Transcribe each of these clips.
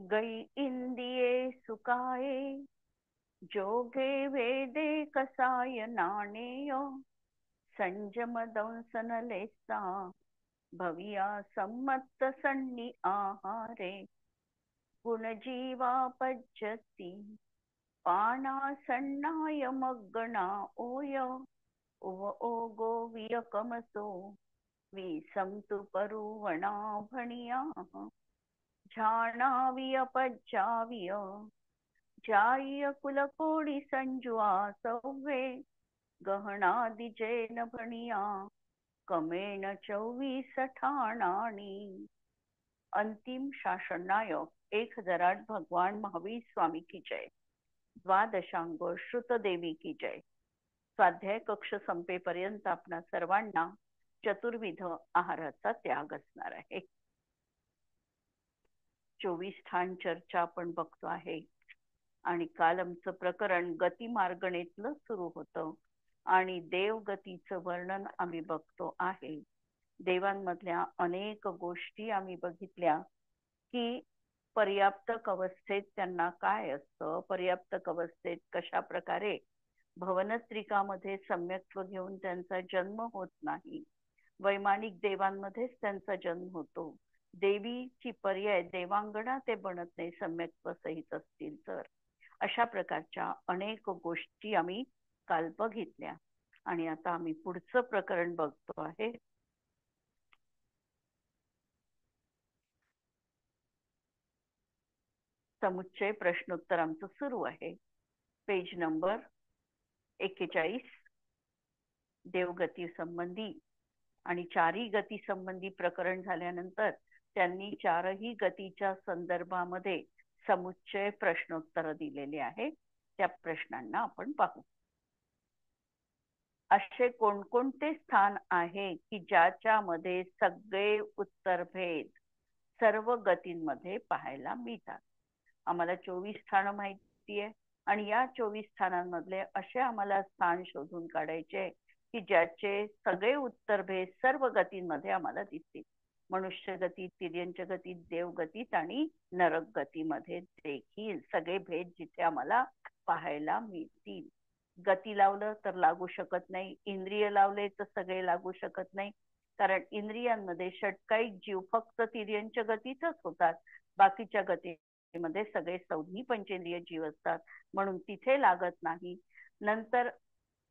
गई इंदिये सुकाये जोगे वेदे कसाय नाणेय संजम दंसन लेसा भविया सम्मत सन्नी आहारे गुणजीवा पज्जती पाना सन्नाय मग्गणा ओय उव ओगो वियकमसो विसंतु परुवणा भणिया झाणाविय पज्जाविय जाय कुलकोडी संजुआ सव्वे गहनादि जैन भणिया कमेण 24 ठाणाणी। अंतिम शासन नायक 1008 भगवान महावीर स्वामी की जय। द्वादशांग श्रुतदेवी की जय। स्वाध्याय कक्ष संपेपर्यंत आपणा सर्वांना चतुर्विध आहाराचा त्याग असणार आहे। 24 ठाण चर्चा आपण बघतो आहे आणि काल आमचं प्रकरण गती मार्गणेतलं सुरू होतं आणि देवगतीचं वर्णन आम्ही बघतो आहे। देवांमधल्या अनेक गोष्टी आम्ही बघितल्या की पर्याप्तक अवस्थेत त्यांना काय असतं, पर्याप्तक अवस्थेत कशा प्रकारे भवनत्रिकामध्ये सम्यक्त्व घेऊन त्यांचा जन्म होत नाही, वैमानिक देवांमध्येच त्यांचा जन्म होतो, देवीची पर्याय देवांगना ते बनत नाही सम्यक्त्व सहित असतील तर। अशा प्रकारच्या अनेक गोष्टी आम्ही काल बघितल्या आणि आता आम्ही पुढचं प्रकरण बघतो आहे। समुच्चय प्रश्नोत्तर आमचं सुरू आहे। Page number 41। देवगती संबंधी आणि चारही गती संबंधी प्रकरण झाल्यानंतर त्यांनी चारही गतीच्या संदर्भामध्ये समुच्चय प्रश्नोत्तर दिलेले आहे। त्या प्रश्नांना आपण पाहू। असे कोणकोणते स्थान आहे की ज्याच्यामध्ये सगळे उत्तरभेद सर्व गतींमध्ये पाहायला मिळतात। आम्हाला 24 स्थान माहिती आहे आणि या 24 स्थानांमधले असे आम्हाला स्थान शोधून काढायचे की ज्याचे सगळे उत्तरभेद सर्व गतींमध्ये आम्हाला दिसतील। मनुष्य गतीत, तिर्यंच गतीत, देवगतीत आणि नरक गतीमध्ये देखील सगळे भेद जिथे आम्हाला पाहायला मिळतील। गती लावलं तर लागू शकत नाही, इंद्रिय लावले तर सगळे लागू शकत नाही, कारण इंद्रियांमध्ये षटकाईक जीव फक्त तिर्यंच गतीतच होतात, बाकीच्या गतीमध्ये सगळे संधी पंचेंद्रिय जीव असतात, म्हणून तिथे लागत नाही। नंतर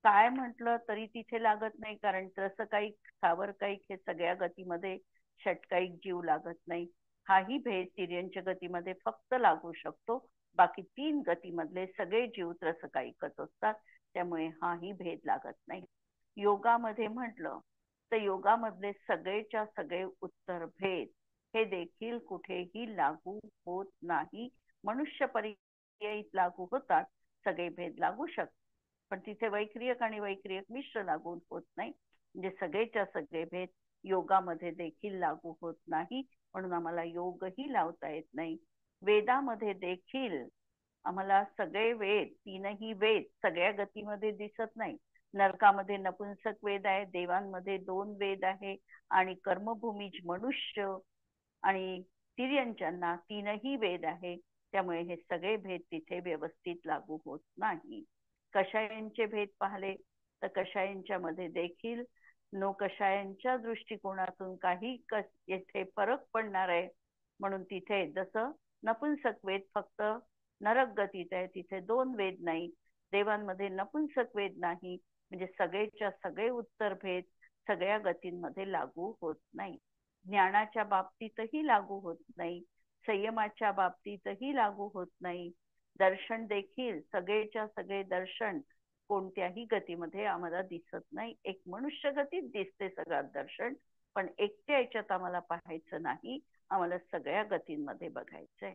काय म्हटलं तरी तिथे लागत नाही, कारण रसकाईक, स्थावरकाईक हे सगळ्या गतीमध्ये षटकाईक जीव लागत नाही। हाही भेद तिर्यंच गतीमध्ये फक्त लागू शकतो, बाकी 3 गतीमधले सगळे जीव रसकाईकच असतात, त्यामुळे हाही भेद लागत नाही। योगामध्ये म्हटलं तर योगामधले सगळेच्या सगळे उत्तर भेद हे देखील कुठेही लागू होत नाही। मनुष्य पर्यायीत लागू होतात, सगळे भेद लागू शकतात, पण तिथे वैक्रियक आणि वैक्रियक मिश्र लागू होत नाही, म्हणजे सगळेच्या सगळे भेद योगामध्ये देखील लागू होत नाही, म्हणून आम्हाला योगही लावता येत नाही। वेदामध्ये देखील आम्हाला सगळे वेद, 3ही वेद सगळ्या गतीमध्ये दिसत नाही। नरकामध्ये नपुंसक वेद आहे, देवांमध्ये 2 वेद आहे आणि कर्मभूमीज मनुष्य आणि तिर्यंचांना 3ही वेद आहे, त्यामुळे हे सगळे भेद तिथे व्यवस्थित लागू होत नाही। कषायांचे भेद पाहिले तर कषायांच्या मध्ये देखील कषायांच्या दृष्टिकोनातून काही येथे फरक पडणार आहे, म्हणून तिथे जसं नपुंसक वेद फक्त नरक गतीत आहे, तिथे 2 वेद नाही, देवांमध्ये नपुंसक वेद नाही, म्हणजे सगळेच्या सगळे उत्तर भेद सगळ्या गतींमध्ये लागू होत नाही। ज्ञानाच्या बाबतीतही लागू होत नाही, संयमाच्या बाबतीतही लागू होत नाही। दर्शन देखील सगळेच्या सगळे दर्शन कोणत्याही गतीमध्ये आम्हाला दिसत नाही। एक मनुष्य गतीत दिसते सगळं दर्शन, पण एकट्या याच्यात आम्हाला पाहायचं नाही, आम्हाला सगळ्या गतींमध्ये बघायचंय।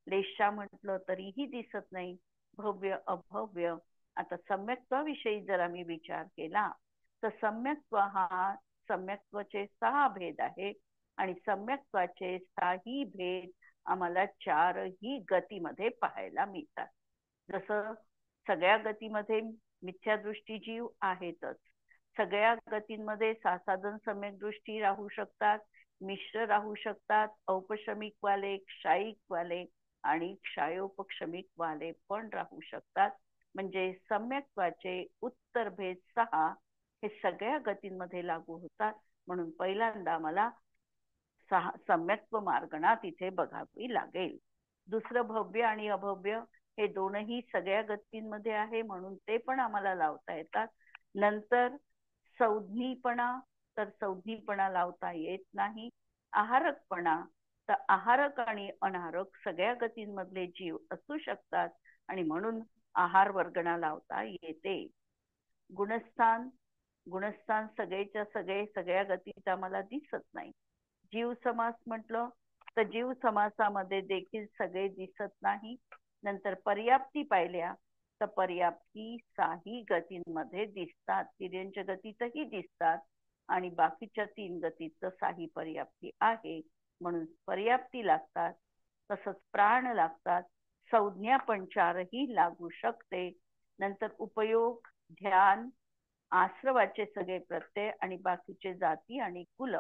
लेशा म्हटलं तरीही दिसत नाही, भव्य अभव्य। आता सम्यक्त्वाविषयी जर आम्ही विचार केला तर सम्यक्त्व हा सम्यक्त्वाचे 6 भेद आहे आणि सम्यक्त्वाचे 6ही भेद आम्हाला 4ही गतीमध्ये पाहायला मिळतात। जसं सगळ्या गतीमध्ये मिथ्यादृष्टी जीव आहेतच, सगळ्या गतींमध्ये सासाधन सम्यक दृष्टी राहू शकतात, मिश्र राहू शकतात, औपशमिक वाले, क्षायिक वाले आणि क्षायोपक्षमिक वाले पण राहू शकतात. म्हणजे सम्यक्त्वाचे उत्तर भेद 6 हे सगळ्या गतींमध्ये लागू होतात. म्हणून पहिल्यांदा मला सम्यक्त्व मार्गणा तिथे बघावी लागेल. दुसरं भव्य आणि अभव्य हे दोनही सगळ्या गतींमध्ये आहे, म्हणून ते पण आम्हाला लावता येतात. नंतर संज्ञीपणा, तर संज्ञीपणा लावता येत नाही. आहारकपणा, तर आहारक आणि अनाहारक सगळ्या गतींमधले जीव असू शकतात आणि म्हणून आहार वर्गणा लावता येते. गुणस्थान, गुणस्थान सगळेच्या सगळे सगळ्या गतीत आम्हाला दिसत नाही. जीव समास म्हटलं तर जीव समासामध्ये देखील सगळे दिसत नाही. नंतर पर्याप्ती पाहिल्या तर पर्याप्ती 6 गतींमध्ये दिसतात. तिर्यंच गतीतही दिसतात आणि बाकीच्या 3 गतीत 6 पर्याप्ती आहे, म्हणून पर्याप्ती लागतात. तसंच प्राण लागतात. संज्ञा पण 4ही लागू शकते. नंतर उपयोग, ध्यान, आश्रवाचे सगळे प्रत्यय आणि बाकीचे जाती आणि कुल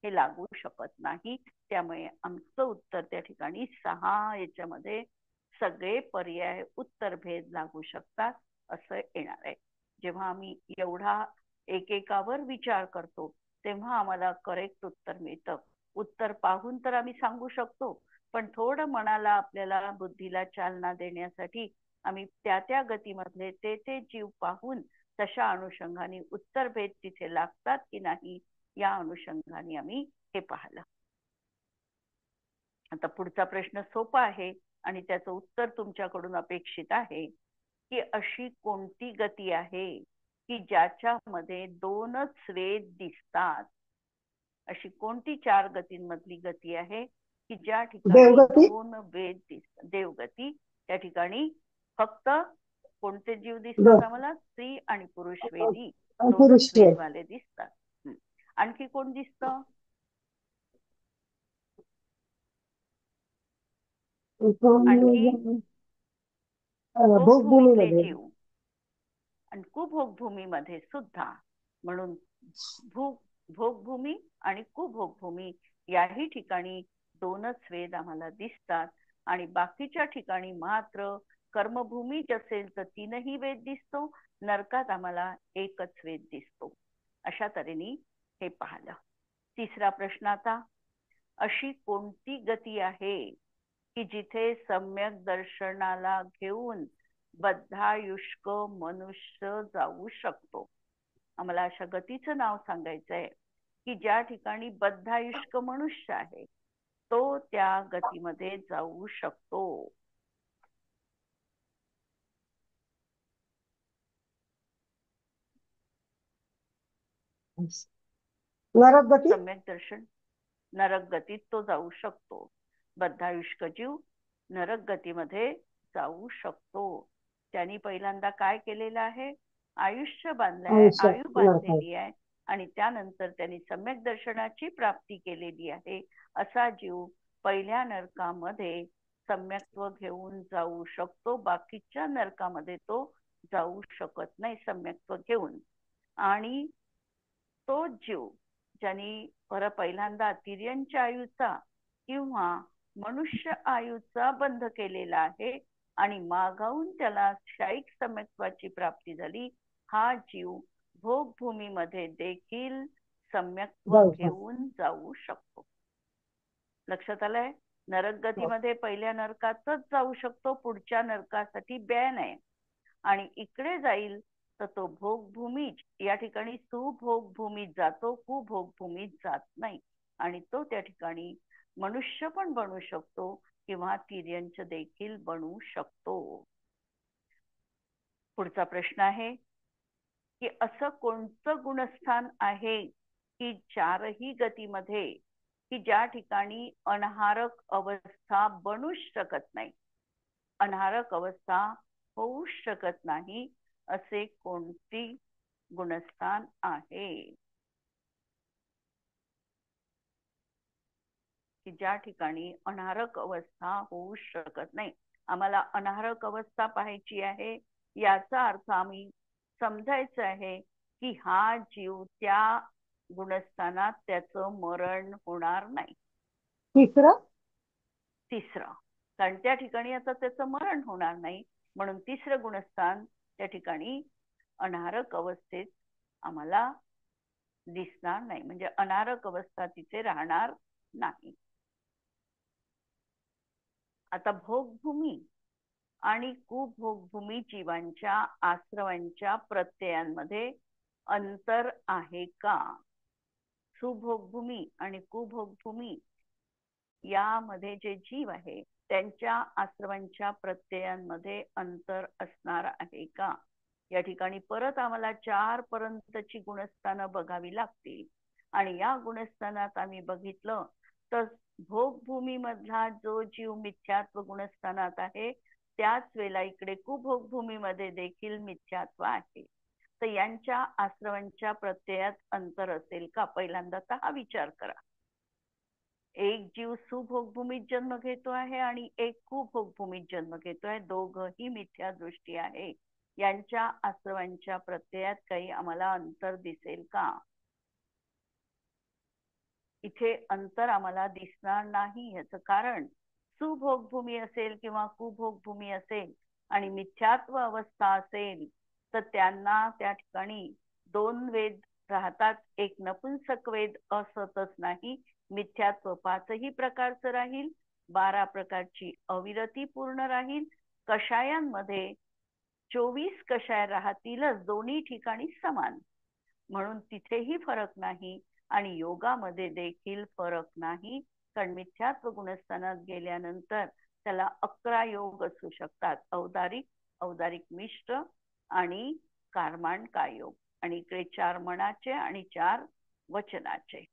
हे लागू शकत नाही. त्यामुळे आमचं उत्तर त्या ठिकाणी 6 याच्यामध्ये सगळे पर्याय उत्तर भेद लागू शकतात असं येणार आहे. जेव्हा आम्ही एवढा एकेकावर विचार करतो तेव्हा आम्हाला करेक्ट उत्तर मिळतं. उत्तर पाहून तर आम्ही सांगू शकतो, पण थोडं मनाला आपल्याला बुद्धीला चालना देण्यासाठी आम्ही त्या त्या गतीमधले ते जीव पाहून तशा अनुषंगाने उत्तर भेद तिथे लागतात की नाही या अनुषंगाने आम्ही हे पाहिलं. आता पुढचा प्रश्न सोपा आहे आणि त्याचं उत्तर तुमच्याकडून अपेक्षित आहे की अशी कोणती गती आहे की ज्याच्यामध्ये 2च वेद दिसतात. अशी कोणती 4 गतींमधली गती आहे की ज्या ठिकाणी 2 वेद दिसतात. देवगती, त्या ठिकाणी फक्त कोणते जीव दिसतात आम्हाला? स्त्री आणि पुरुष वेदी 2च वेदवाले दिसतात. आणखी कोण दिसत? आणखी भोगभूमीतले जीव आणि कुभोगभूमीमध्ये सुद्धा. म्हणून भोगभूमी आणि कुभोगभूमी याही ठिकाणी 2च वेद आम्हाला दिसतात आणि बाकीच्या ठिकाणी मात्र कर्मभूमी असेल तर 3ही वेद दिसतो. नरकात आम्हाला 1च वेद दिसतो. अशा तऱ्हेने हे पाहिलं. तिसरा प्रश्न आता, अशी कोणती गती आहे की जिथे सम्यक दर्शनाला घेऊन बद्धायुष्क मनुष्य जाऊ शकतो? आम्हाला अशा गतीचं नाव सांगायचंय की ज्या ठिकाणी बद्धायुष्क मनुष्य आहे तो त्या गतीमध्ये जाऊ शकतो. नरक गती, सम्यक दर्शन, नरक गतीत तो जाऊ शकतो. बद्धायुष्क जीव नरक गतीमध्ये जाऊ शकतो. त्यांनी पहिल्यांदा काय केलेलं आहे? आयुष्य बांधलंय, आयु बांधलेली आहे आणि त्यानंतर त्यांनी सम्यक दर्शनाची प्राप्ती केलेली आहे. असा जीव पहिल्या नरकामध्ये सम्यक्त्व घेऊन जाऊ शकतो. बाकीच्या नरकामध्ये तो जाऊ शकत नाही सम्यक्त्व घेऊन. आणि तो जीव ज्यांनी पहिल्यांदा तिर्यंच्या आयुचा किंवा मनुष्य आयुचा बंध केलेला आहे आणि मागाहून त्याला शाईक सम्यक्त्वाची प्राप्ती झाली, हा जीव भोगभूमीमध्ये देखील सम्यक्त्व घेऊन जाऊ शकतो. लक्षात आलंय? नरक गतीमध्ये पहिल्या नरकातच जाऊ शकतो, पुढच्या नरकासाठी बॅन आहे. आणि इकडे जाईल तर तो भोगभूमी या ठिकाणी सुभोगभूमीत जातो, कुभोगभूमीत जात नाही. आणि तो त्या ठिकाणी मनुष्य पण बनू शकतो किंवा तिर्यंच देखील बनू शकतो. पुढचा प्रश्न आहे की असं कोणतं गुणस्थान आहे की 4ही गतीमध्ये की ज्या ठिकाणी अनाहारक अवस्था बनूच शकत नाही, अनाहारक अवस्था होऊ शकत नाही, असे कोणती गुणस्थान आहे की ज्या ठिकाणी अनाहारक अवस्था होऊ शकत नाही? आम्हाला अनाहारक अवस्था पाहायची आहे. याचा अर्थ आम्ही समजायचं आहे की हा जीव त्या गुणस्थानात त्याचं मरण होणार नाही. तिसरं कारण त्या ठिकाणी आता त्याचं मरण होणार नाही. म्हणून तिसरं गुणस्थान त्या ठिकाणी अनारक अवस्थेत आम्हाला दिसणार नाही, म्हणजे अनारक अवस्था तिथे राहणार नाही. आता भोगभूमी आणि कुभोगभूमी जीवांच्या आश्रवांच्या प्रत्ययांमध्ये अंतर आहे का? सुभोगभूमी आणि कुभोगभूमी यामध्ये जे जीव आहे त्यांच्या आश्रवांच्या प्रत्ययांमध्ये अंतर असणार आहे का? या ठिकाणी परत आम्हाला 4 पर्यंतची गुणस्थानं बघावी लागतील. आणि या गुणस्थानात आम्ही बघितलं तर भोगभूमी मधला जो जीव मिथ्यात्व गुणस्थानात आहे त्याच वेळेला इकडे कुभोगभूमीमध्ये देखील मिथ्यात्व आहे. तर यांच्या आश्रवांच्या प्रत्ययात अंतर असेल का? पहिल्यांदा तर हा विचार करा. एक जीव सुभोगभूमीत जन्म घेतो आहे आणि एक कुभोगभूमीत जन्म घेतो आहे. दोघही मिथ्या दृष्टी आहे. यांच्या आश्रवांच्या प्रत्ययात काही आम्हाला अंतर दिसेल का? इथे अंतर आम्हाला दिसणार नाही. याचं कारण सुभोगभूमी असेल किंवा कुभोगभूमी असेल आणि मिथ्यात्व अवस्था असेल तर त्यांना त्या ठिकाणी 2 वेद राहतात. एक नपुंसक वेद असतच नाही, मिथ्यात्व 5ही प्रकारचं राहील, 12 प्रकारची अविरती पूर्ण राहील. कषायांमध्ये 24 कषाय राहतीलच, दोन्ही ठिकाणी समान, म्हणून तिथेही फरक नाही. आणि योगामध्ये देखील फरक नाही, कारण मिथ्यात्व गुणस्थानात गेल्यानंतर त्याला 11 योग असू शकतात. औदारिक, औदारिक मिश्र आणि कारमांड काय योग. आणि इकडे 4 मनाचे आणि 4 वचनाचे,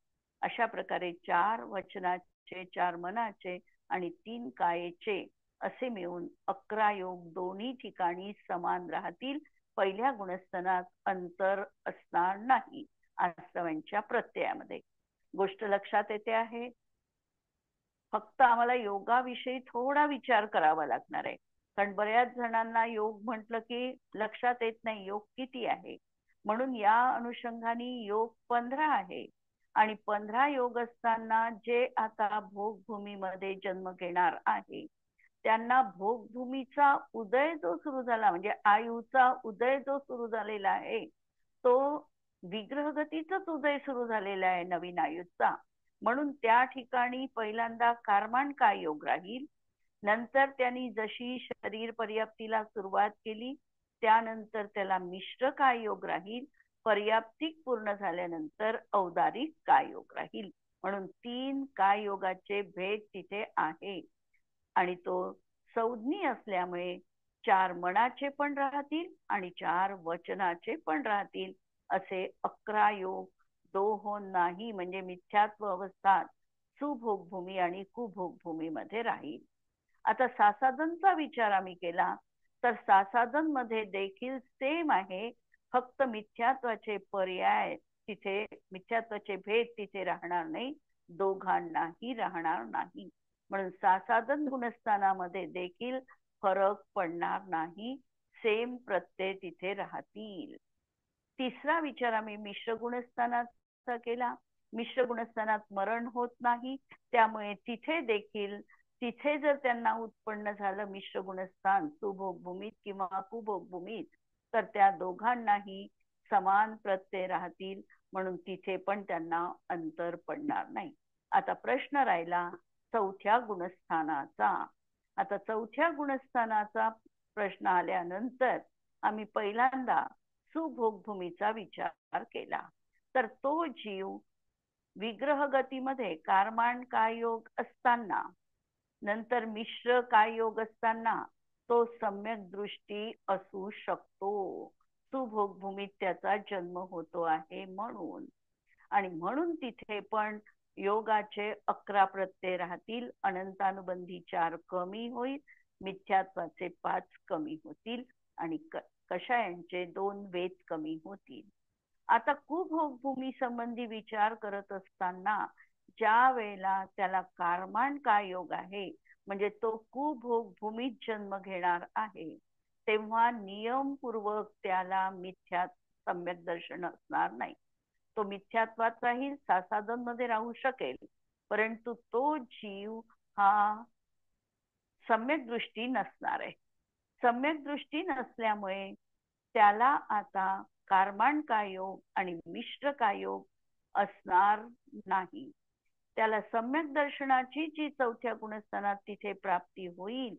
अशा प्रकारे 4 वचनाचे, 4 मनाचे आणि 3 कायेचे असे मिळून 11 योग दोन्ही ठिकाणी समान राहतील. पहिल्या गुणस्थानात अंतर असणार नाही आश्रवांच्या प्रत्ययामध्ये. गोष्ट लक्षात येते आहे? फक्त आम्हाला योगाविषयी थोडा विचार करावा लागणार आहे, कारण बऱ्याच जणांना योग म्हटलं की लक्षात येत नाही योग किती आहे. म्हणून या अनुषंगाने योग 15 आहे. आणि 15 योग असताना जे आता भोगभूमीमध्ये जन्म घेणार आहे त्यांना भोगभूमीचा उदय जो सुरू झाला, म्हणजे आयुचा उदय जो सुरू झालेला आहे तो विग्रहगतीचाच उदय सुरू झालेला आहे नवीन आयुचा. म्हणून त्या ठिकाणी पहिल्यांदा कारमांड काय योग राहील. नंतर त्यांनी जशी शरीर पर्याप्तीला सुरुवात केली त्यानंतर त्याला मिश्र काय योग राहील. पर्याप्तिक पूर्ण झाल्यानंतर औदारिक काय योग राहील. म्हणून 3 काय योगाचे भेद तिथे आहे. आणि तो संज्ञी असल्यामुळे 4 मनाचे पण राहतील आणि 4 वचनाचे पण राहतील. असे 11 योग दोहों नाही, म्हणजे मिथ्यात्व अवस्थात सुभोगभूमी आणि कुभोगभूमी मध्ये राहील. आता सासादनचा विचार आम्ही केला तर सासादन मध्ये देखील सेम आहे, फक्त मिथ्यात्वाचे पर्याय तिथे, मिथ्यात्वाचे भेद तिथे राहणार नाही, दोघांनाही राहणार नाही. म्हणून सासादन गुणस्थानामध्ये देखील फरक पडणार नाही, सेम प्रत्यय तिथे राहतील. तिसरा विचार आम्ही मिश्र गुणस्थानाचा केला. मिश्र गुणस्थानात मरण होत नाही, त्यामुळे तिथे देखील तिथे जर त्यांना उत्पन्न झालं मिश्र गुणस्थान सुभोगभूमीत किंवा कुभोगभूमीत तर त्या दोघांनाही समान प्रत्यय राहतील, म्हणून तिथे पण त्यांना अंतर पडणार नाही. आता प्रश्न राहिला चौथ्या गुणस्थानाचा. आता चौथ्या गुणस्थानाचा प्रश्न आल्यानंतर आम्ही पहिल्यांदा सुभोगभूमीचा विचार केला. तर तो जीव विग्रह गतीमध्ये कारमांड काय योग असताना, नंतर मिश्र काय योग असताना तो सम्यक दृष्टी असू शकतो. सुभोगभूमीत त्याचा जन्म होतो आहे म्हणून. आणि म्हणून तिथे पण योगाचे 11 प्रत्यय राहतील, अनंतानुबंधी 4 कमी होईल, मिथ्यात्वाचे 5 कमी होतील आणि कषायांचे 2 वेद कमी होतील. आता कुभोगभूमी संबंधी विचार करत असताना ज्या वेळेला त्याला कारमांड काय योग आहे, म्हणजे तो कुभोगभूमीत जन्म घेणार आहे, तेव्हा नियमपूर्वक त्याला मिथ्यात सम्यक दर्शन असणार नाही. तो मिथ्यात्वात राहील, सासादन मध्ये राहू शकेल, परंतु तो जीव हा सम्यक दृष्टी नसणार आहे. सम्यक दृष्टी नसल्यामुळे त्याला आता कार्माणकाय योग आणि मिश्र काय योग असणार नाही. त्याला सम्यक दर्शनाची जी चौथ्या गुणस्थानात तिथे प्राप्ती होईल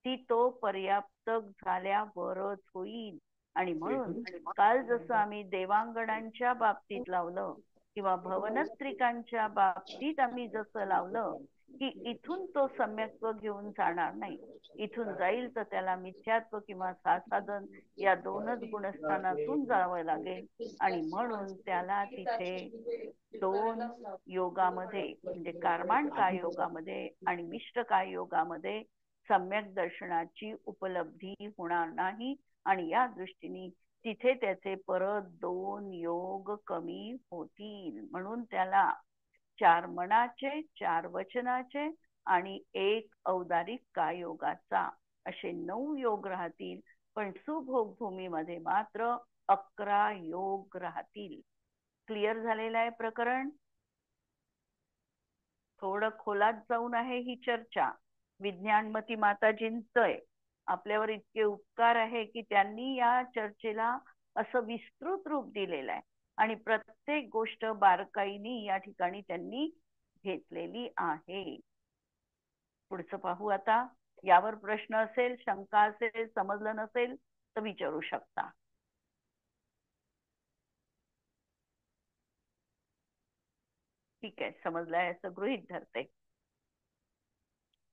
ती तो पर्याप्त झाल्यावरच होईल. आणि म्हणून काल जसं आम्ही देवांगणांच्या बाबतीत लावलं किंवा भवनत्रिकांच्या बाबतीत आम्ही जसं लावलं की इथून तो सम्यक्त्व घेऊन जाणार नाही. इथून जाईल तर त्याला मिथ्यात्व किंवा सासाधन या दोनच गुणस्थानातून जावं लागेल. आणि म्हणून त्याला तिथे दोन योगामध्ये म्हणजे कार्माणकाय योगामध्ये आणि मिश्र काय योगामध्ये सम्यक दर्शनाची उपलब्धी होणार नाही. आणि या दृष्टीने तिथे त्याचे परत 2 योग कमी होतील. म्हणून त्याला 4 मनाचे, 4 वचनाचे आणि 1 औदारिक काय योगाचा असे 9 योग राहतील. पण सुभोग भूमीमध्ये मात्र 11 योग राहतील. क्लिअर झालेलं आहे प्रकरण? थोडं खोलात जाऊन आहे ही चर्चा. विज्ञानमती माताजींचं आपल्यावर इतके उपकार आहे की त्यांनी या चर्चेला असं विस्तृत रूप दिलेलं आहे आणि प्रत्येक गोष्ट बारकाईने या ठिकाणी त्यांनी घेतलेली आहे. पुढचं पाहू आता. यावर प्रश्न असेल, शंका असेल, समजलं नसेल तर विचारू शकता. ठीक आहे, समजलंय असं गृहीत धरते.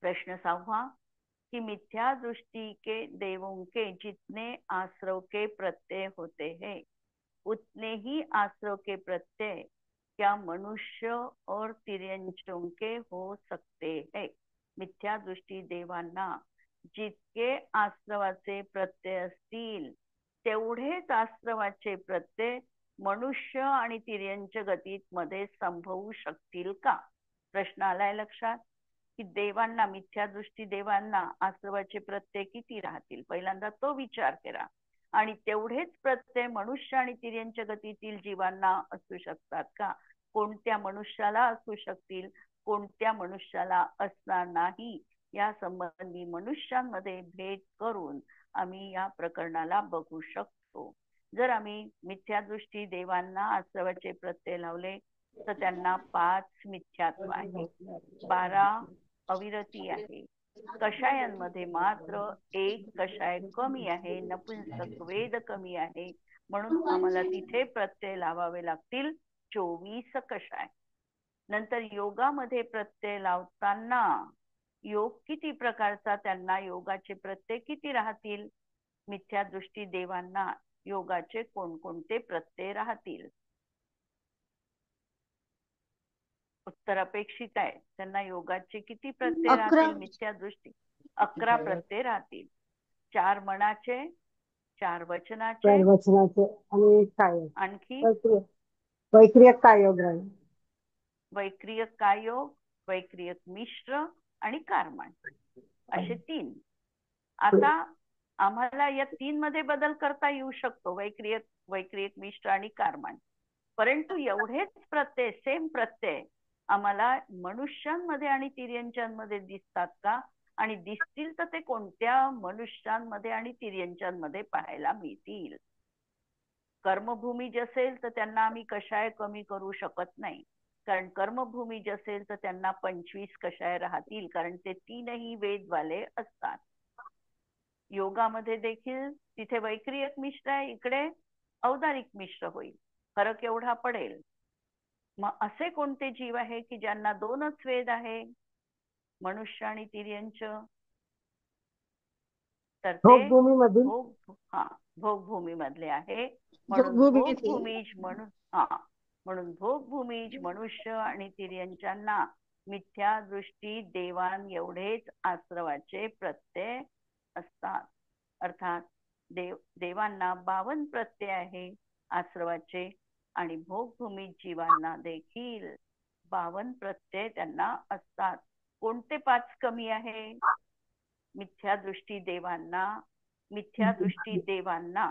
प्रश्न 6वां कि मिथ्या दृष्टि के देवों के जितने आश्रव के प्रत्यय होते हैं उतने ही आश्रव के प्रत्यय क्या मनुष्य और तिर्यंचों के हो सकते हैं? मिथ्या दृष्टी देवांना जितके आश्रवाचे प्रत्यय असतील तेवढेच आश्रवाचे प्रत्यय मनुष्य आणि तिर्यंच गतीत मध्ये संभवू शकतील का? प्रश्न आलाय लक्षात की देवांना, मिथ्या दृष्टी देवांना आश्रवाचे प्रत्यय किती राहतील? पहिल्यांदा तो विचार करा. आणि तेवढेच प्रत्यय मनुष्य आणि तिर्यंच गतीतील जीवांना असू शकतात का? कोणत्या मनुष्याला असू शकतील, कोणत्या मनुष्याला असणार नाही या संबंधी मनुष्यांमध्ये भेद करून आम्ही या प्रकरणाला बघू शकतो. जर आम्ही मिथ्या दृष्टी देवांना आश्रवाचे प्रत्यय लावले तर त्यांना 5 मिथ्यात्व आहे, 12 अविरती आहे. कषायांमध्ये मात्र 1 कषाय कमी आहे, नपुंसक वेद कमी आहे. म्हणून आम्हाला तिथे प्रत्यय लावावे लागतील 24 कषाय. नंतर योगामध्ये प्रत्यय लावताना योग किती प्रकारचा, त्यांना योगाचे प्रत्यय किती राहतील? मिथ्या दृष्टी देवांना योगाचे कोणकोणते प्रत्यय राहतील? उत्तर अपेक्षित आहे. त्यांना योगाचे किती प्रत्यय राहतील? मिथ्या दृष्टी 11 प्रत्यय राहतील. 4 मनाचे, 4 वचनाचे आणि काय आणखी वैक्रियक काय योग राहील? वैक्रियक काय योग, वैक्रियक मिश्र आणि कार्माण असे 3. आता आम्हाला या 3 मध्ये बदल करता येऊ शकतो, वैक्रियक मिश्र आणि कार्माण. परंतु एवढेच प्रत्यय, सेम प्रत्यय आम्हाला मनुष्यांमध्ये आणि तिर्यंचांमध्ये दिसतात का? आणि दिसतील तर ते कोणत्या मनुष्यांमध्ये आणि तिर्यंचांमध्ये पाहायला मिळतील? कर्मभूमी असेल तर त्यांना आम्ही कषाय कमी करू शकत नाही, कारण कर्मभूमी असेल तर त्यांना 25 कषाय राहतील, कारण ते 3ही वेदवाले असतात. योगामध्ये देखील तिथे वैक्रियक मिश्र आहे, इकडे औदारिक मिश्र होईल. फरक एवढा पडेल. मग असे कोणते जीव आहे की ज्यांना 2च वेद आहे, मनुष्य आणि तिर्यंच? तर ते भोगभूमी मधले आहे. म्हणून भोगभूमीज मनुष्य आणि तिर्यंचांना मिथ्या दृष्टी देवान एवढेच आश्रवाचे प्रत्यय असतात. अर्थात देवांना 52 प्रत्यय आहे आश्रवाचे आणि भोगभूमी जीवांना देखील 52 प्रत्यय त्यांना असतात. कोणते 5 कमी आहे? मिथ्या दृष्टी देवांना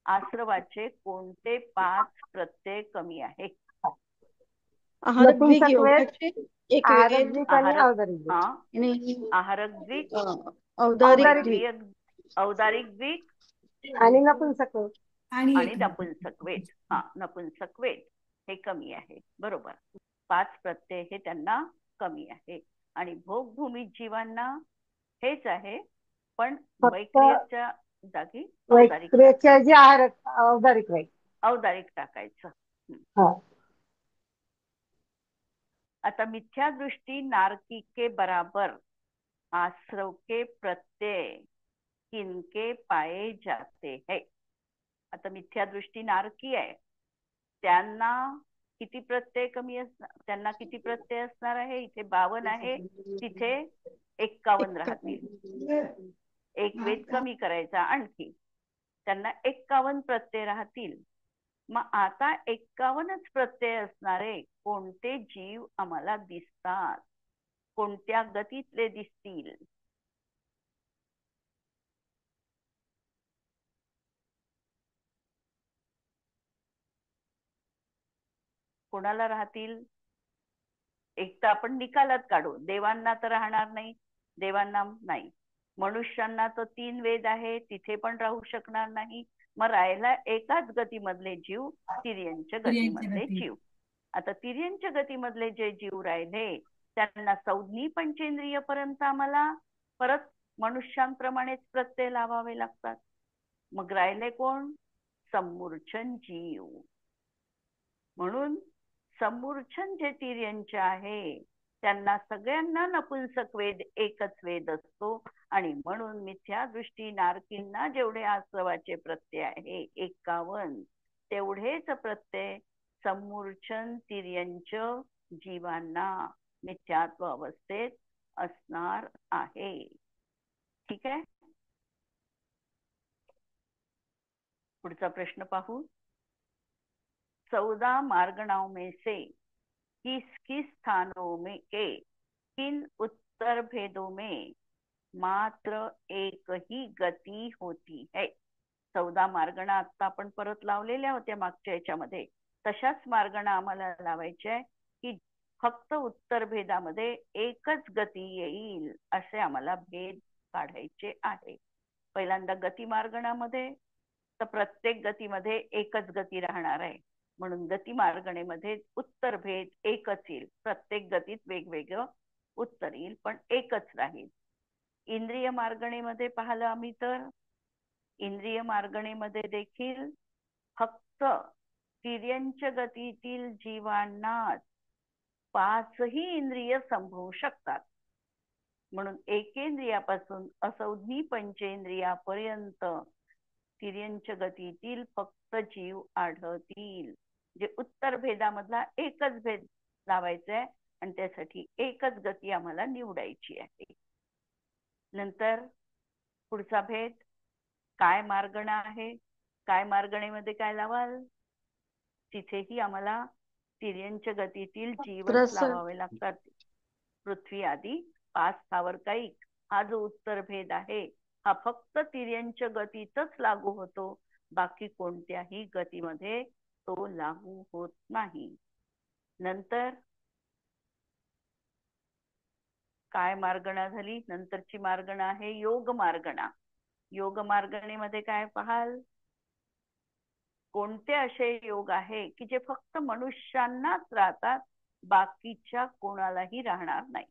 आश्रवाचे कोणते 5 प्रत्यय कमी आहे? एक आहारक वेद द्विक आणि आहारक, अवधारिक द्विक. हा, आणि आहारक द्विक, औदारिक औदारिक द्विक वैक्रिय, औदारिक द्विक आणि नपुंसक वेद. आणि आणि एक नपुंसक वेद. हा, नपुंसक वेद हे कमी आहे, बरोबर. 5 प्रत्यय हे त्यांना कमी आहे. आणि भोगभूमी जीवांना हेच आहे, पण फक्त वैक्रियच्या जागी औदारिक वैक्रियच्या जे आहारक औदारिक राहील. औदारिक टाकायचं. हा. आता मिथ्या दृष्टि नारकी बराबर आश्रव के प्रत्यय किनके पाए जाते है. आता मिथ्या दृष्टि नारकी आहे, त्यांना किती प्रत्यय कमी असणार, त्यांना किती प्रत्यय असणार आहे? इथे 52 आहे, तिथे 51 राहतील. एक वेद कमी करायचा आणखी, त्यांना 51 प्रत्यय राहतील. मग आता 51च प्रत्यय असणारे कोणते जीव आम्हाला दिसतात, कोणत्या गतीतले दिसतील? कोणाला राहतील? एक तर आपण निकालात काढू, देवांना तर राहणार नाही, देवांना नाही. मनुष्यांना तर 3 वेद आहे, तिथे पण राहू शकणार नाही. मग राहायला एकाच गतीमधले जीव, तिर्यंच्या गतीमधले जीव. आता तिर्यंच्या गतीमधले जे जीव राहिले त्यांना संज्ञी पंचेंद्रिय पर्यंत आम्हाला परत मनुष्यांप्रमाणेच प्रत्यय लावावे लागतात. मग राहिले कोण? सम्मूर्छन जीव. म्हणून सम्मूर्छन जे तिर्यंचे आहे त्यांना सगळ्यांना नपुंसक वेद एकच वेद असतो. आणि म्हणून मिथ्या दृष्टी नारकींना जेवढे आश्रवाचे प्रत्यय आहे 51, तेवढेच प्रत्यय सम्मूर्छन तिर्यंच जीवांना मिथ्यात्व अवस्थेत असणार आहे. ठीक आहे, पुढचा प्रश्न पाहू. 14 मार्गणाओं में से किस किस स्थानों में के किन उत्तर भेदों में मात्र एक ही गती होती है? 14 मार्गणा आता आपण परत लावलेल्या होत्या मागच्या याच्यामध्ये, तशाच मार्गणा आम्हाला लावायच्या आहे की फक्त उत्तर भेदामध्ये एकच गती येईल असे आम्हाला भेद काढायचे आहे. पहिल्यांदा गती मार्गणामध्ये तर प्रत्येक गतीमध्ये एकच गती राहणार आहे, म्हणून गती मार्गणेमध्ये उत्तर भेद एकच येईल. प्रत्येक गतीत वेगवेगळं उत्तर येईल पण एकच राहील. इंद्रिय मार्गणेमध्ये पाहिलं आम्ही तर इंद्रिय मार्गणेमध्ये देखील फक्त तिर्यंच गतीतील जीवांना 5ही इंद्रिय संभवू शकतात. म्हणून एकेंद्रियापासून असंज्ञी पंचेंद्रियापर्यंत तिर्यंच गतीतील फक्त जीव आढळतील. जे उत्तर भेदामधला एकच भेद लावायचा आहे आणि त्यासाठी एकच गती आम्हाला निवडायची आहे. नंतर पुढचा भेद काय मार्गणा आहे, काय मार्गणेमध्ये काय लावाल? तिथेही आम्हाला तिर्यंच गतीतील जीवच लावावे लागतात. पृथ्वी आदी 5 स्थावर कायिक हा जो उत्तर भेद आहे हा फक्त तिर्यंच गतीतच लागू होतो, बाकी कोणत्याही गतीमध्ये तो लागू होत नाही. नंतर काय मार्गणा झाली? नंतरची मार्गणा आहे योग मार्गणा. योग मार्गणेमध्ये काय पाहाल? कोणते असे योग आहे की जे फक्त मनुष्यांनाच राहतात, बाकीच्या कोणालाही राहणार नाही.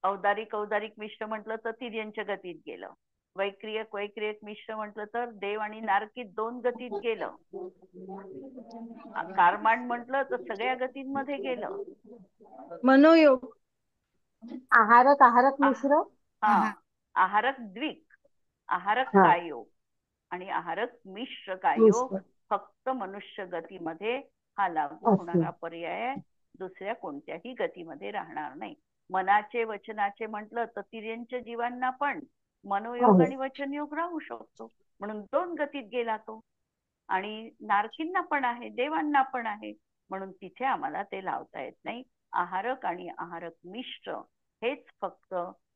औदारिक औदारिक मिश्र म्हटलं तर तिर्यंच्या गतीत गेलं. वैक्रियक वैक्रियक मिश्र म्हटलं तर देव आणि नारकीत 2 गतीत गेलं. कारमांड म्हटलं तर सगळ्या गतींमध्ये गेलं. मनोयोग, आहारक आहारक मिश्र, हा, आहारक द्विक, आहारक हा, कायोग आणि आहारक मिश्र कायोग मिश्र फक्त मनुष्य गतीमध्ये हा लागू होणारा पर्याय आहे, दुसऱ्या कोणत्याही गतीमध्ये राहणार नाही. मनाचे वचनाचे म्हटलं तर तिर्यंच जीवांना पण मनोयोग आणि वचनयोग राहू शकतो, म्हणून 2 गतीत गेला तो. आणि नारकींना पण आहे, देवांना पण आहे, म्हणून तिथे आम्हाला ते लावता येत नाही. आहारक आणि आहारक मिश्र हेच फक्त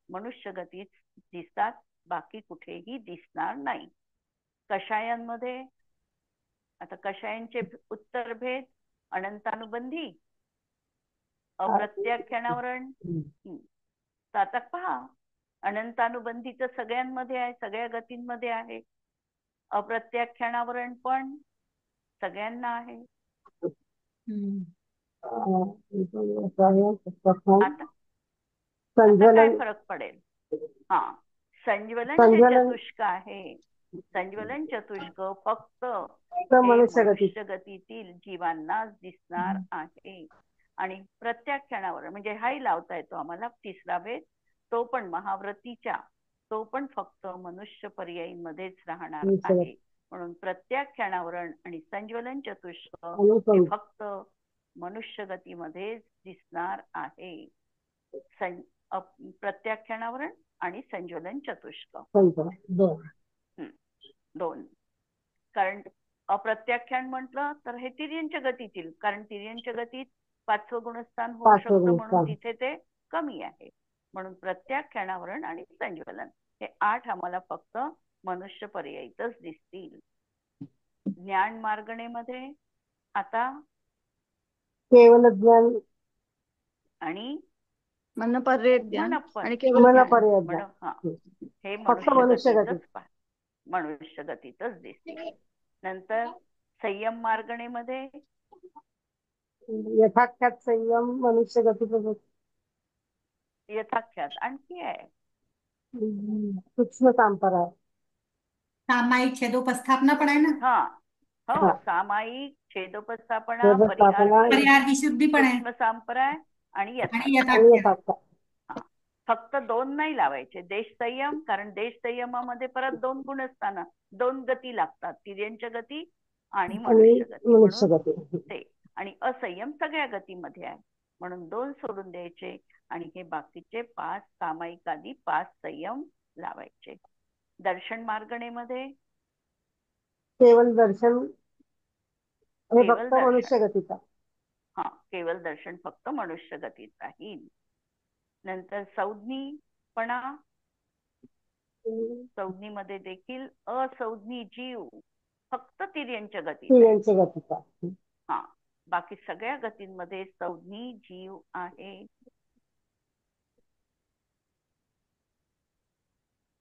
मनुष्य गतीत दिसतात, बाकी कुठेही दिसणार नाही. कषायांमध्ये आता कषायांचे उत्तर भेद अनंतानुबंधी, अप्रत्याख्यानावरण. तर आता पहा, अनंतानुबंधी तर सगळ्यांमध्ये आहे, सगळ्या गतींमध्ये आहे. अप्रत्याख्यानावरण पण सगळ्यांना आहे. आता काय फरक पडेल? हा, संज्वलन जे चतुष्क आहे, संज्वलन चतुष्क फक्त मनुष्य गतीतील जीवांनाच दिसणार आहे. आणि प्रत्याख्यानावर म्हणजे हाही लावता येतो आम्हाला तिसरा भेद, तो पण महाव्रतीच्या, तो पण फक्त मनुष्य पर्यायीमध्येच राहणार आहे. म्हणून प्रत्याख्यानावरण आणि संज्वलन चतुष्क हे फक्त मनुष्य गतीमध्येच दिसणार आहे. प्रत्याख्यानावरण आणि संज्वलन चतुष्क दोन. कारण अप्रत्याख्यान म्हटलं तर हे तिर्यंच गतीतील, कारण तिर्यंच गतीत 5वं गुणस्थान होऊ शकतं म्हणून तिथे ते कमी आहे. म्हणून प्रत्याख्यानावरण आणि संज्वलन हे 8 आम्हाला फक्त मनुष्य पर्यायीतच दिसतील. ज्ञान मार्गणेमध्ये आता केवल ज्ञान आणि मनपर्यय आणि केवल हे मनुष्य गतीतच दिसतील. नंतर संयम मार्गणेमध्ये यथाख्यात संयम मनुष्य गतीतच. यथाख्यात आणखी आहे सूक्ष्म सांपराय, सामायिक छेदोपस्थापना पण आहे ना. हा हो, सामायिक छेदोपस्थापना, परिहार विशुद्धी पण आहे, सूक्ष्म सांपराय आणि यथाख्यात. फक्त 2 नाही लावायचे. देश संयम, कारण देश संयमामध्ये परत 2 गुणस्थान, 2 गती लागतात, तिर्यंच गती आणि मनुष्य गती, म्हणून ते. आणि असंयम सगळ्या गतीमध्ये आहे म्हणून 2 सोडून द्यायचे आणि हे बाकीचे 5 सामायिक आदी 5 संयम लावायचे. दर्शन मार्गणेमध्ये केवल दर्शन हे फक्त मनुष्य गतीचा. हा, केवल दर्शन फक्त मनुष्य गतीत राहील. नंतर संज्ञीपणा, संज्ञीमध्ये देखील असंज्ञी जीव फक्त तिर्यंच गतीचा. हा, बाकी सगळ्या गतींमध्ये संज्ञी जीव आहे.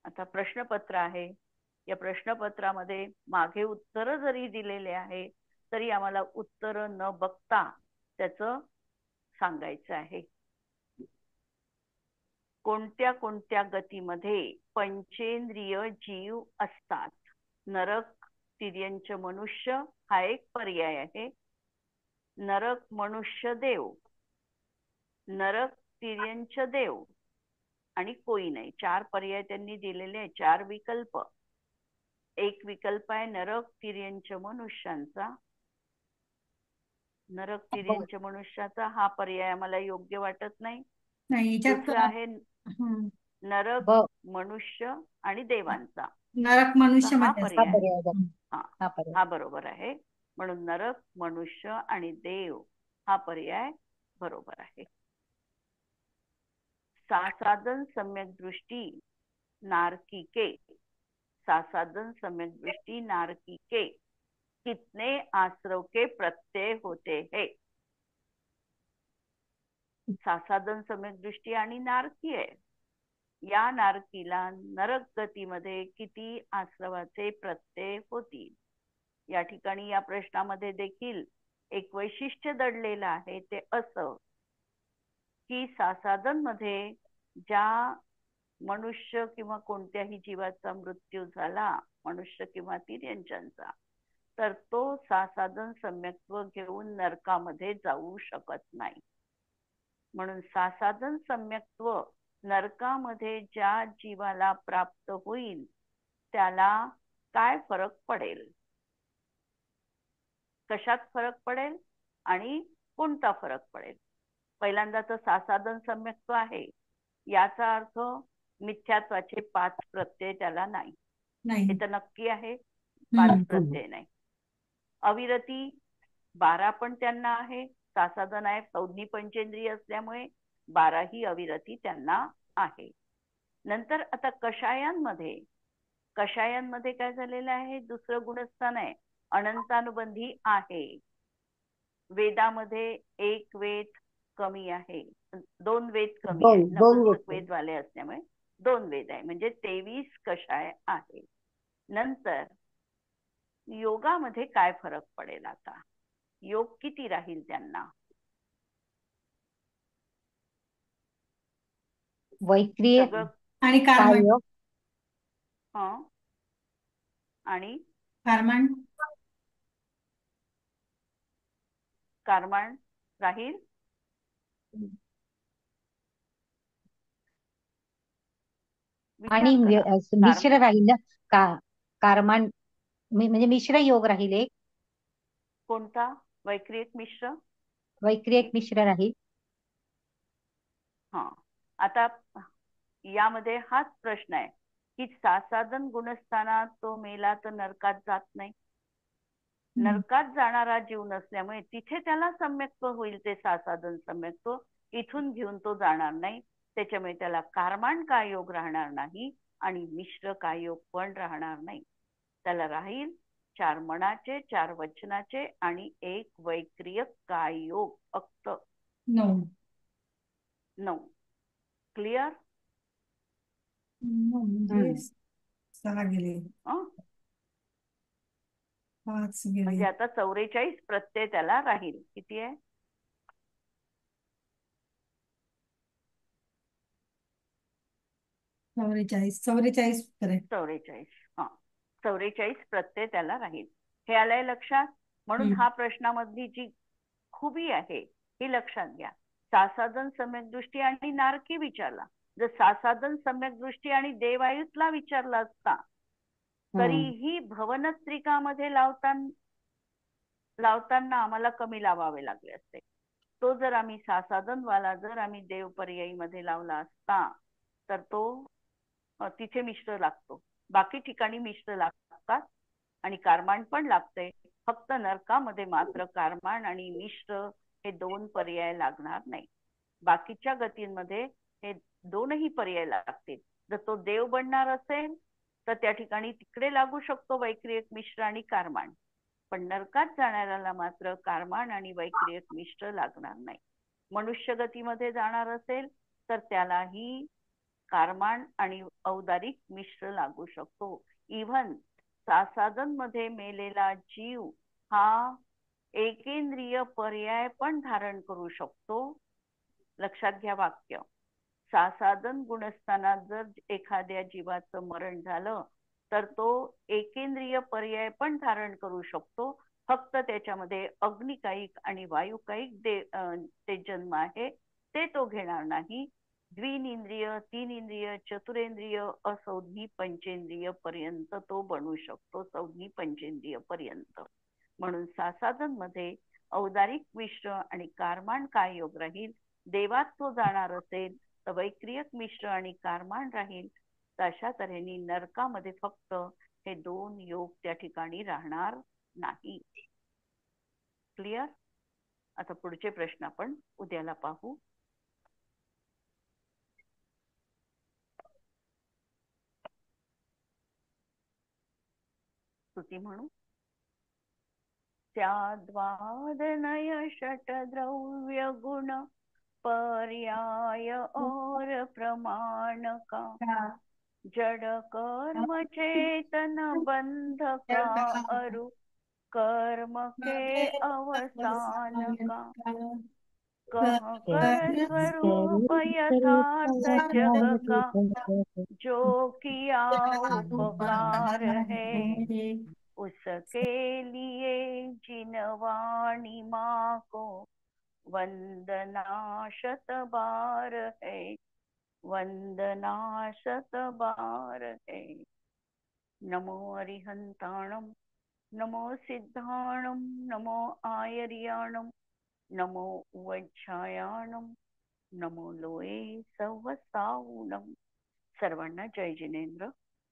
आता प्रश्नपत्र आहे. या प्रश्नपत्रामध्ये मागे उत्तर जरी दिलेले आहे तरी आम्हाला उत्तर न बघता त्याचं सांगायचं आहे. कोणत्या कोणत्या गतीमध्ये पंचेंद्रिय जीव असतात? नरक, तिर्यंच, मनुष्य हा एक पर्याय आहे. नरक, मनुष्य, देव, नरक, तिर्यंच, देव आणि कोई नाही. 4 पर्याय त्यांनी दिलेले आहे, 4 विकल्प. एक विकल्प आहे नरक, तिर्यंच, मनुष्यांचा. नरक, तिर्यंच, मनुष्याचा हा पर्याय आम्हाला योग्य वाटत नाही. दुसरा आहे नरक, मनुष्य आणि देवांचा. नरक, मनुष्य हा पर्याय हा बरोबर आहे. म्हणून नरक, मनुष्य आणि देव हा पर्याय बरोबर आहे. सासाधन सम्यक दृष्टी नारकीके, सासाधन सम्यक दृष्टी नारकीके कितने आश्रव के प्रत्यय होते हैं? सासाधन सम्यक दृष्टी आणि नारकी आहे. या नारकीला नरक गतीमध्ये किती आश्रवाचे प्रत्यय होतील? या ठिकाणी या प्रश्नामध्ये देखील एक वैशिष्ट्य दडलेलं आहे, ते असं की सासाधन मध्ये ज्या मनुष्य किंवा कोणत्याही जीवाचा मृत्यू झाला, मनुष्य किंवा तिर्यंचांचा, तर तो सासाधन सम्यक्त्व घेऊन नरकामध्ये जाऊ शकत नाही. म्हणून सासाधन सम्यक्त्व नरकामध्ये ज्या जीवाला प्राप्त होईल त्याला काय फरक पडेल, कशात फरक पडेल आणि कोणता फरक पडेल? पहिल्यांदा तर सासाधन सम्यक्त्व आहे याचा अर्थ मिथ्यात्वाचे 5 प्रत्यय त्याला नाही, हे तर नक्की आहे. 5 प्रत्यय नाही. अविरती 12 पण त्यांना आहे. सासाधन आहे, संज्ञी पंचेंद्रिय असल्यामुळे 12 ही अविरती त्यांना आहे. नंतर आता कषायांमध्ये काय झालेलं आहे? दुसरं गुणस्थान आहे अनंतानुबंधी आहे. वेदामध्ये एक वेद कमी आहे, 2 वेद कमी दोन आहे, दोन नपुंसक गोष्टी. वेदवाले असल्यामुळे 2 वेद आहे, म्हणजे 23 कषाय आहे. नंतर योगामध्ये काय फरक पडेल? आता योग किती राहील त्यांना? वैक्रिय सगळं आणि कर्मण कार्य हं आणि कर्मण कर्मण राहील. आणि विचार करा. मिश्र राहील ना का कर्मण म्हणजे मिश्र योग राहील एक कोणता? वैक्रियक मिश्र. वैक्रियक मिश्र राहील. हा, आता यामध्ये हाच प्रश्न आहे की सासाधन गुणस्थानात तो मेला तर नरकात जात नाही. नरकात जाणारा जीव नसल्यामुळे तिथे त्याला सम्यक्त्व होईल, ते सासाधन सम्यक्त्व इथून घेऊन तो जाणार नाही. त्याच्यामुळे त्याला कारमाण काय योग राहणार नाही आणि मिश्र काय योग पण राहणार नाही. त्याला राहील 4 मनाचे, 4 वचनाचे आणि 1 वैक्रियक काय योग, फक्त 9. क्लिअर? म्हणजे 6 गेले, 5 गेले, म्हणजे आता 44 प्रत्यय त्याला राहील. किती आहे? 44 करेक्ट. 44. हा, 44 प्रत्यय त्याला राहील. हे आलंय लक्षात? म्हणून हा प्रश्नामधली जी खुबी आहे ही लक्षात घ्या. सासाधन सम्यक दृष्टी आणि नारकी विचारला. जर सासाधन सम्यक दृष्टी आणि देवायुतला विचारला असता तरीही भवनत्रिकामध्ये लावताना आम्हाला कमी लावावे लागले असते. तो जर आम्ही सासाधनवाला जर आम्ही देव पर्यायी मध्ये लावला असता तर तो तिथे मिश्र लागतो. बाकी ठिकाणी मिश्र लागतात आणि कारमाण पण लागते. फक्त नरकामध्ये मात्र कारमाण आणि मिश्र हे 2 पर्याय लागणार नाही. बाकीच्या गतींमध्ये हे 2ही पर्याय लागतील. जर तो देव बनणार असेल तर त्या ठिकाणी तिकडे लागू शकतो वैक्रियक मिश्र आणि कारमाण. पण नरकात जाणाऱ्याला मात्र कारमाण आणि वैक्रियक मिश्र लागणार नाही. मनुष्य गतीमध्ये जाणार असेल तर त्यालाही कारमाण आणि औदारिक मिश्र लागू शकतो. इव्हन सासाधन मध्ये मेलेला जीव हा एकेंद्रिय पर्याय पण धारण करू शकतो. लक्षात घ्या वाक्य. सासाधन गुणस्थानात जर एखाद्या जीवाचं मरण झालं तर तो एकेंद्रिय पर्याय पण धारण करू शकतो. फक्त त्याच्यामध्ये अग्निकायिक आणि वायुकायिक ते जन्म आहे ते तो घेणार नाही. द्विनिंद्रिय, 3 इंद्रिय, चतुरेंद्रिय, असंज्ञी पंचेंद्रिय पर्यंत तो बनू शकतो. संज्ञी पंचेंद्रिय पर्यंत. म्हणून सासाधन मध्ये औदारिक मिश्र आणि कारमाण काय योग राहील. देवात तो जाणार असेल तर वैक्रियक मिश्र आणि कारमाण राहील. तशा तऱ्हेने नरकामध्ये फक्त हे 2 योग त्या ठिकाणी राहणार नाही. क्लिअर? आता पुढचे प्रश्न आपण उद्याला पाहू. स्तुती म्हणू. त्याद्वादनय षटद्रव्य गुण पर्याय और प्रमाण का जड़ कर्म चेतन बंध का अरु कर्म के अवसान का कह कर स्वरूप यथार्थ जग का जो किया उपकार है उसके लिए जिनवाणी माँ को वंदना 100 बार है. वंदना 100 बार है. नमो अरिहंताणम, नमो सिद्धाणम, नमो आयर्याणम, नमो उवज्झायाणम, नमो लोये सवसावणम. सर्वांना जय जिनेंद्र.